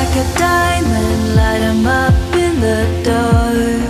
like a diamond, light 'em up in the dark.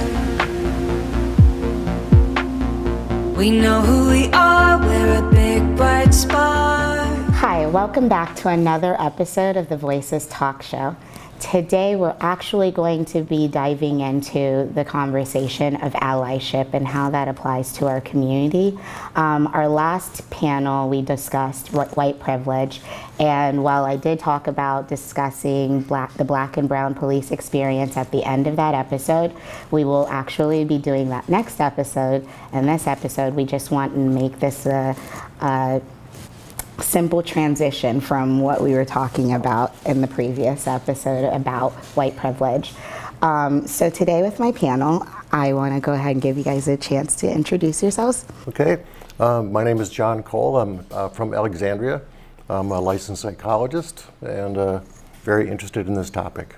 We know who we are, we're a big bright spark. Hi, welcome back to another episode of the Voices Talk Show. Today we're actually going to be diving into the conversation of allyship and how that applies to our community. Our last panel we discussed white privilege, and while I did talk about discussing the black and brown police experience at the end of that episode, we will actually be doing that next episode. And this episode we just want to make this a simple transition from what we were talking about in the previous episode about white privilege. So today with my panel, I want to go ahead and give you guys a chance to introduce yourselves. Okay, my name is John Cole. I'm from Alexandria. I'm a licensed psychologist and very interested in this topic.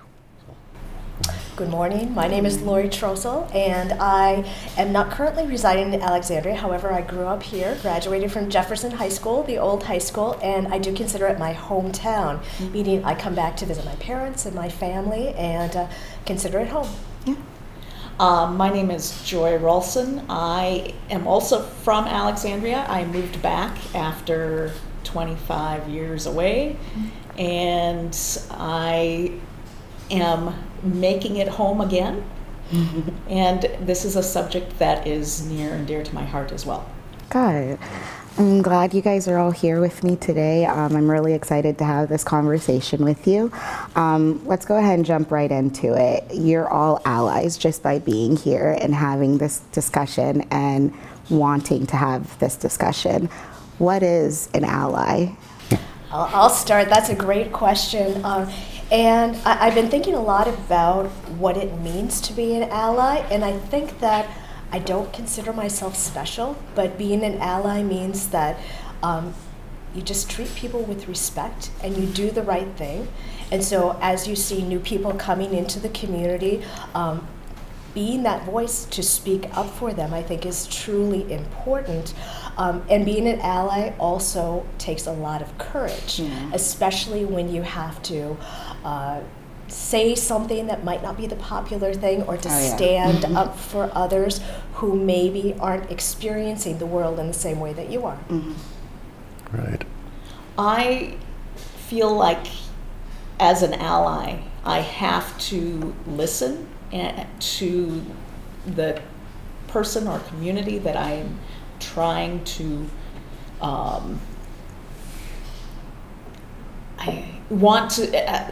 Good morning, my name is Lori Trossel, and I am not currently residing in Alexandria. However, I grew up here, graduated from Jefferson High School, the old high school, and I do consider it my hometown, meaning I come back to visit my parents and my family and consider it home. My name is Joy Rolson. I am also from Alexandria. I moved back after 25 years away, and I am making it home again. And this is a subject that is near and dear to my heart as well. Good. I'm glad you guys are all here with me today. I'm really excited to have this conversation with you. Let's go ahead and jump right into it. You're all allies just by being here and having this discussion and wanting to have this discussion. What is an ally? I'll start. That's a great question. And I've been thinking a lot about what it means to be an ally, and I think that I don't consider myself special, but being an ally means that you just treat people with respect and you do the right thing. And so as you see new people coming into the community, being that voice to speak up for them, I think, is truly important. And being an ally also takes a lot of courage, especially when you have to say something that might not be the popular thing, or to stand up for others who maybe aren't experiencing the world in the same way that you are. Right. I feel like as an ally, I have to listen to the person or community that I'm trying to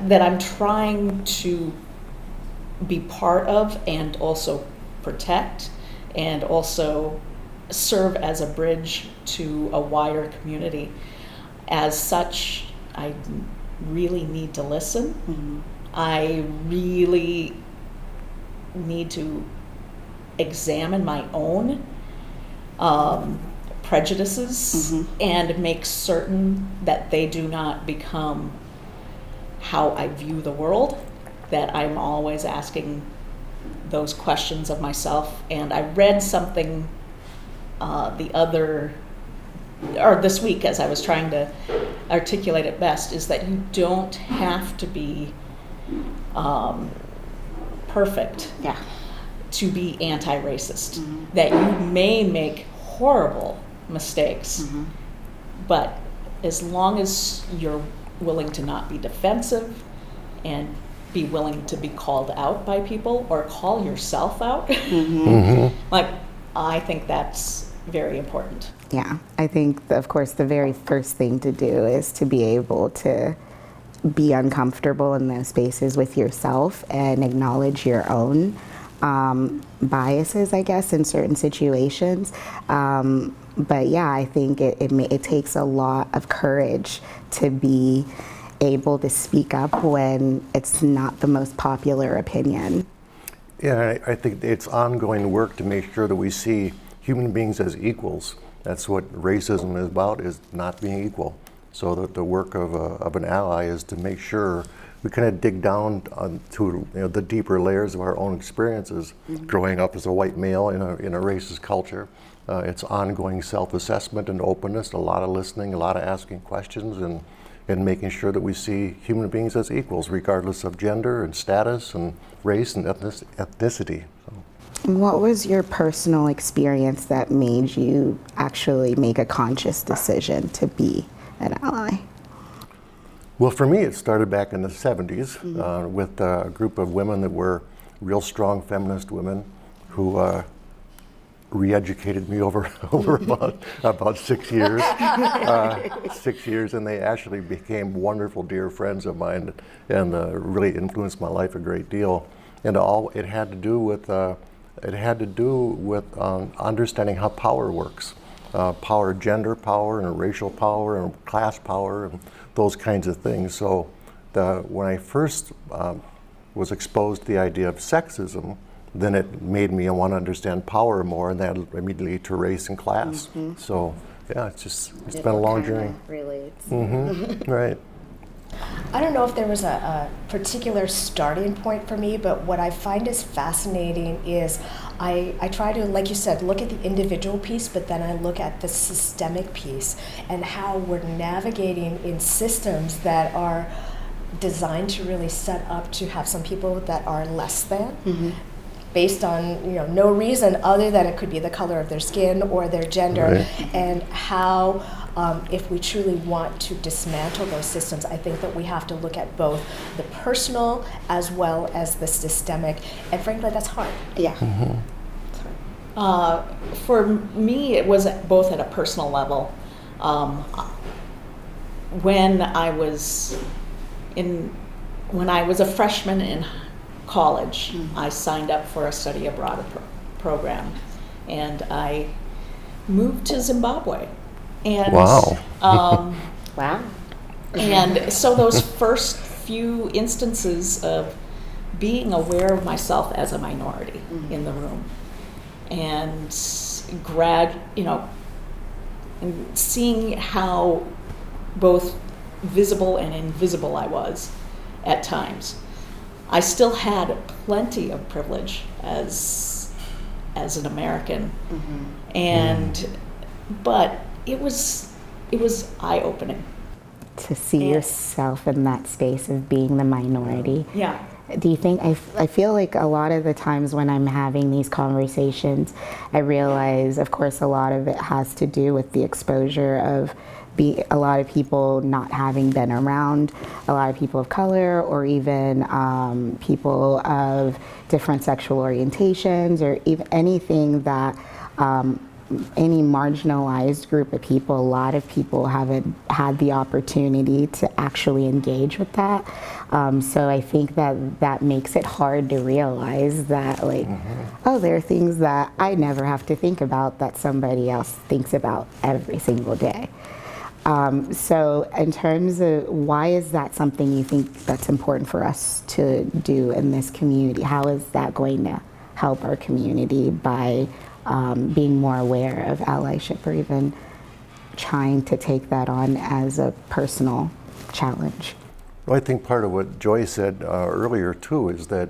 that I'm trying to be part of and also protect, and also serve as a bridge to a wider community. As such, I really need to listen. I really need to examine my own prejudices and make certain that they do not become how I view the world, that I'm always asking those questions of myself. And I read something this week, as I was trying to articulate it best, is that you don't have to be perfect to be anti-racist. That you may make horrible mistakes, but as long as you're willing to not be defensive and be willing to be called out by people or call yourself out, like, I think that's very important. Yeah, I think, of course, the very first thing to do is to be able to be uncomfortable in those spaces with yourself and acknowledge your own biases, I guess, in certain situations. But yeah, I think it takes a lot of courage to be able to speak up when it's not the most popular opinion. Yeah, I think it's ongoing work to make sure that we see human beings as equals. That's what racism is about, is not being equal. So that the work of an ally is to make sure we kind of dig down to the deeper layers of our own experiences. Growing up as a white male in a racist culture, it's ongoing self-assessment and openness, a lot of listening, a lot of asking questions, and and making sure that we see human beings as equals, regardless of gender and status and race and ethnicity. So. What was your personal experience that made you actually make a conscious decision to be an ally? Well, for me, it started back in the 70s with a group of women that were real strong feminist women who re-educated me over about 6 years. 6 years, and they actually became wonderful, dear friends of mine, and really influenced my life a great deal. And it had to do with understanding how power works, power, gender power, and racial power, and class power, and those kinds of things. So, when I first was exposed to the idea of sexism, then it made me want to understand power more, and that immediately to race and class. So, yeah, it's been a long journey. Relates. Right. I don't know if there was a particular starting point for me, but what I find is fascinating is I try to, like you said, look at the individual piece, but then I look at the systemic piece and how we're navigating in systems that are designed to really set up to have some people that are less than. Based on no reason other than it could be the color of their skin or their gender, Right. and how if we truly want to dismantle those systems, I think that we have to look at both the personal as well as the systemic, and frankly, that's hard. Yeah. For me, it was both at a personal level. When I was a freshman in college, I signed up for a study abroad program, and I moved to Zimbabwe. And, Wow. Wow. And so those first few instances of being aware of myself as a minority in the room, and seeing how both visible and invisible I was at times. I still had plenty of privilege as an American, but it was eye-opening To see yourself in that space of being the minority. Yeah. Do you think, I feel like a lot of the times when I'm having these conversations, I realize, of course, a lot of it has to do with the exposure of a lot of people not having been around, a lot of people of color, or even people of different sexual orientations, or even anything that, any marginalized group of people, a lot of people haven't had the opportunity to actually engage with that. So I think that makes it hard to realize that, like, oh, there are things that I never have to think about that somebody else thinks about every single day. So in terms of why is that something you think that's important for us to do in this community? How is that going to help our community by being more aware of allyship, or even trying to take that on as a personal challenge? Well, I think part of what Joy said earlier too is that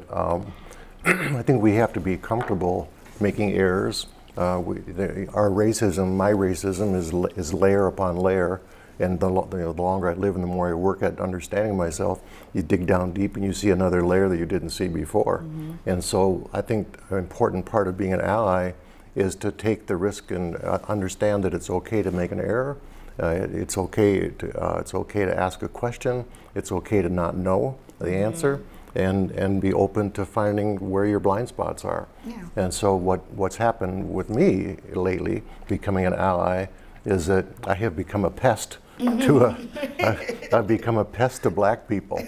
I think we have to be comfortable making errors. Our racism, my racism, is layer upon layer, and the longer I live and the more I work at understanding myself, you dig down deep and you see another layer that you didn't see before. And so I think an important part of being an ally is to take the risk and understand that it's okay to make an error. It's okay to ask a question. It's okay to not know the answer. And be open to finding where your blind spots are. Yeah. And so what's happened with me lately, becoming an ally, is that I have become a pest I've become a pest to black people.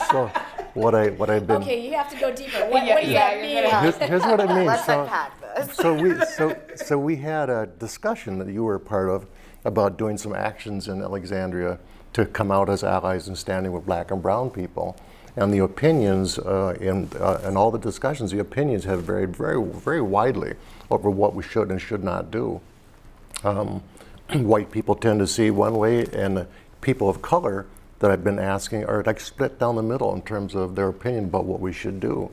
So what I've been. Okay, you have to go deeper. What does that mean? Here's what I mean. Let's unpack this. So we had a discussion that you were a part of about doing some actions in Alexandria to come out as allies and standing with black and brown people. And the opinions in all the discussions, the opinions have varied very, very widely over what we should and should not do. White people tend to see one way, and people of color that I've been asking are like split down the middle in terms of their opinion about what we should do.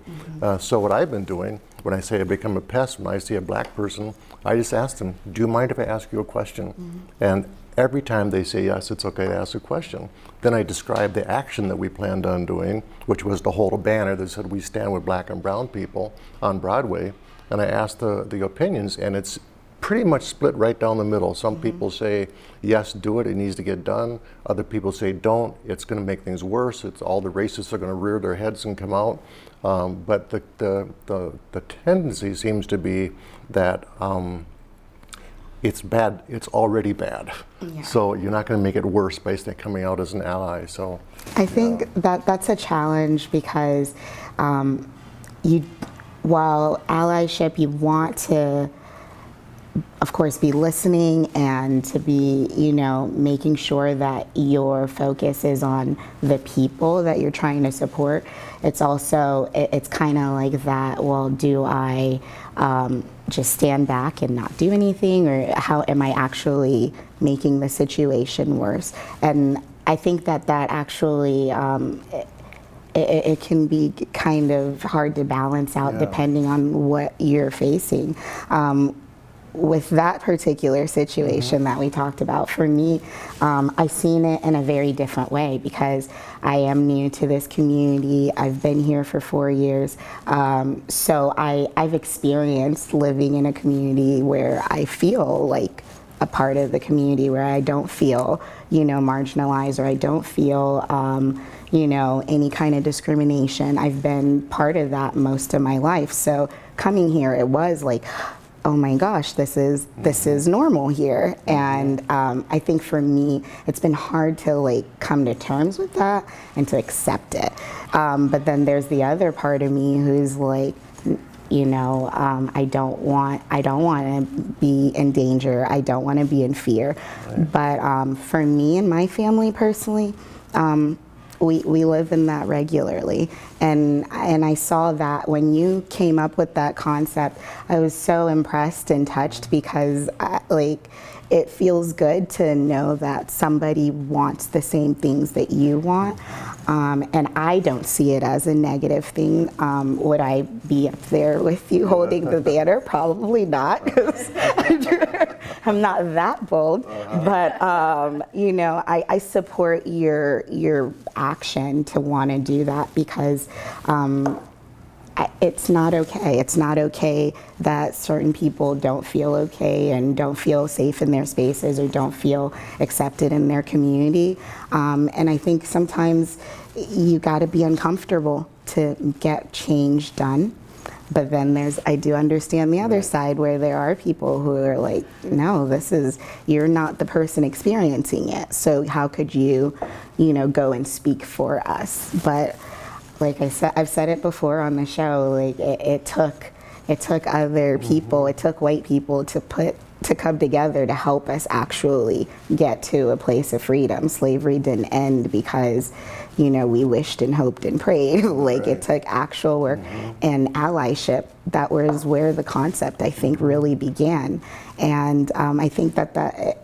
So what I've been doing, when I say I become a pest, when I see a black person, I just ask them, do you mind if I ask you a question? And every time they say yes, it's okay to ask a question. Then I describe the action that we planned on doing, which was to hold a banner that said, "We stand with black and brown people" on Broadway. And I asked the opinions, and it's pretty much split right down the middle. Some people say, yes, do it, it needs to get done. Other people say, don't, it's going to make things worse. It's all the racists are going to rear their heads and come out. But the tendency seems to be that it's bad, it's already bad. Yeah. So you're not going to make it worse by coming out as an ally. So I think that's a challenge because while allyship, you want to, of course, be listening and to be, making sure that your focus is on the people that you're trying to support. It's also, it's kind of like that, well, do I just stand back and not do anything, or how am I actually making the situation worse? And I think that actually, it can be kind of hard to balance out depending on what you're facing. With that particular situation that we talked about, for me, I've seen it in a very different way because I am new to this community. I've been here for 4 years. So I've experienced living in a community where I feel like a part of the community, where I don't feel, marginalized, or I don't feel, any kind of discrimination. I've been part of that most of my life. So coming here, it was like, oh my gosh, this is normal here. And I think for me, it's been hard to come to terms with that and to accept it. But then there's the other part of me who's like, I don't want to be in danger. I don't want to be in fear. Right. But for me and my family personally, we live in that regularly, and I saw that when you came up with that concept, I was so impressed and touched because it feels good to know that somebody wants the same things that you want, and I don't see it as a negative thing. Would I be up there with you holding the banner? Probably not, because I'm not that bold. But I support your action to want to do that because it's not okay. It's not okay that certain people don't feel okay and don't feel safe in their spaces or don't feel accepted in their community. And I think sometimes you got to be uncomfortable to get change done. But then I do understand the other side where there are people who are like, no, you're not the person experiencing it. So how could you, go and speak for us? But like I said, I've said it before on the show, it took other people, it took white people to come together to help us actually get to a place of freedom. Slavery didn't end because, we wished and hoped and prayed. Right. It took actual work and allyship. That was where the concept, I think, really began. And I think that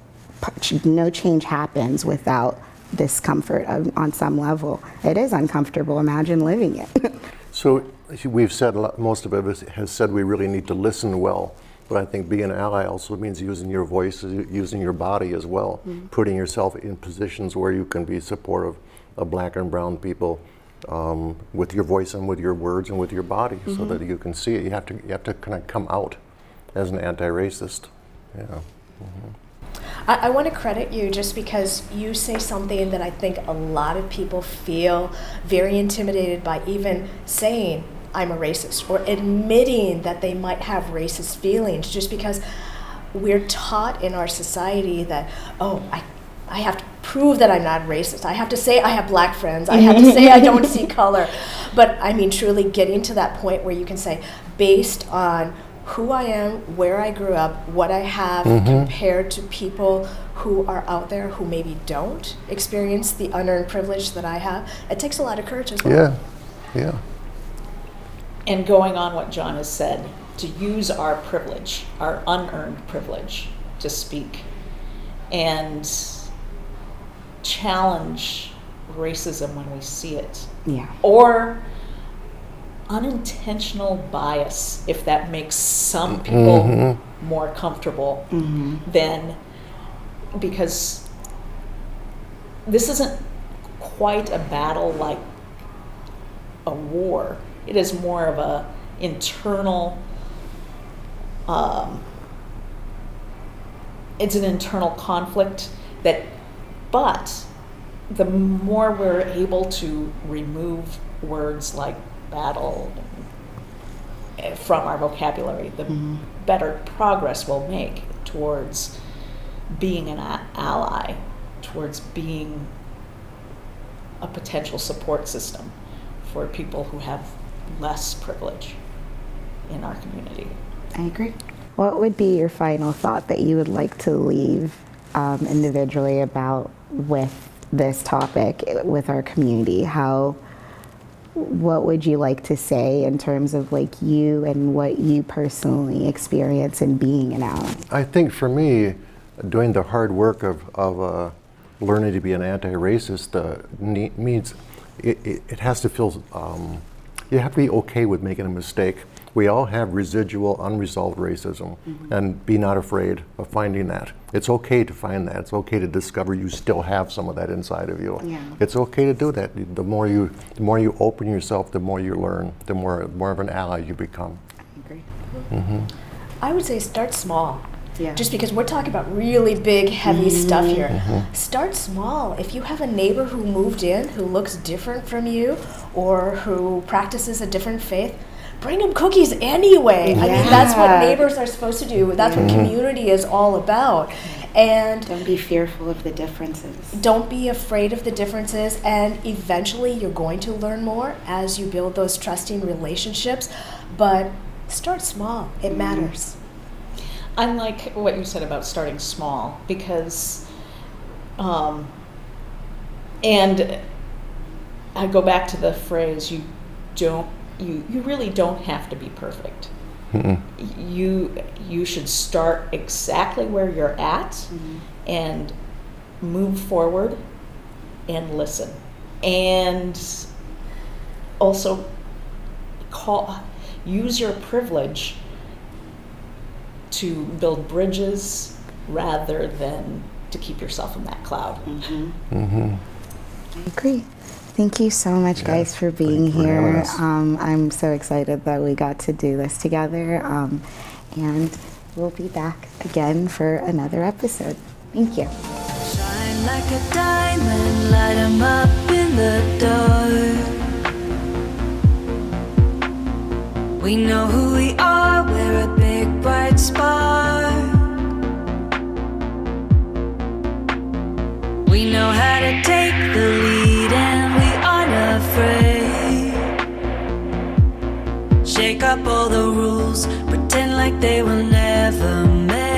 no change happens without discomfort on some level. It is uncomfortable. Imagine living it. So we've said, most of us has said we really need to listen well. But I think being an ally also means using your voice, using your body as well, putting yourself in positions where you can be supportive of black and brown people with your voice and with your words and with your body, so that you can see it. You have to kind of come out as an anti-racist. Yeah. I want to credit you just because you say something that I think a lot of people feel very intimidated by, even saying I'm a racist or admitting that they might have racist feelings, just because we're taught in our society that, I have to prove that I'm not racist. I have to say I have black friends. I have to say I don't see color. But I mean, truly getting to that point where you can say, based on who I am, where I grew up, what I have compared to people who are out there who maybe don't experience the unearned privilege that I have, it takes a lot of courage as well. Yeah. And going on what John has said, to use our privilege, our unearned privilege, to speak and challenge racism when we see it. Yeah. Or unintentional bias, if that makes some people more comfortable, then because this isn't quite a battle like a war. It is more of a internal, it's an internal conflict but the more we're able to remove words like battle from our vocabulary, the better progress we'll make towards being an ally, towards being a potential support system for people who have less privilege in our community. I agree. What would be your final thought that you would like to leave individually about with this topic, with our community? What would you like to say in terms of like you and what you personally experience in being an ally? I think for me, doing the hard work of learning to be an anti-racist means it has to feel, you have to be okay with making a mistake. We all have residual, unresolved racism, and be not afraid of finding that. It's okay to find that. It's okay to discover you still have some of that inside of you. Yeah. It's okay to do that. The more you open yourself, the more you learn, the more of an ally you become. I agree. I would say start small. Yeah. Just because we're talking about really big, heavy stuff here. Start small. If you have a neighbor who moved in, who looks different from you, or who practices a different faith, bring them cookies anyway. I mean, that's what neighbors are supposed to do. That's what community is all about. And don't be fearful of the differences. Don't be afraid of the differences, and eventually you're going to learn more as you build those trusting relationships. But start small. It matters. I like what you said about starting small, because, and I go back to the phrase, you really don't have to be perfect. You should start exactly where you're at and move forward and listen. And also use your privilege to build bridges rather than to keep yourself in that cloud. I agree. Thank you so much, guys, for being here. I'm so excited that we got to do this together, and we'll be back again for another episode. Thank you. Shine like a diamond, light 'em up in the dark. We know who we are, we're a big bright spark. We know how to take the lead and we aren't afraid. Shake up all the rules, pretend like they were never made.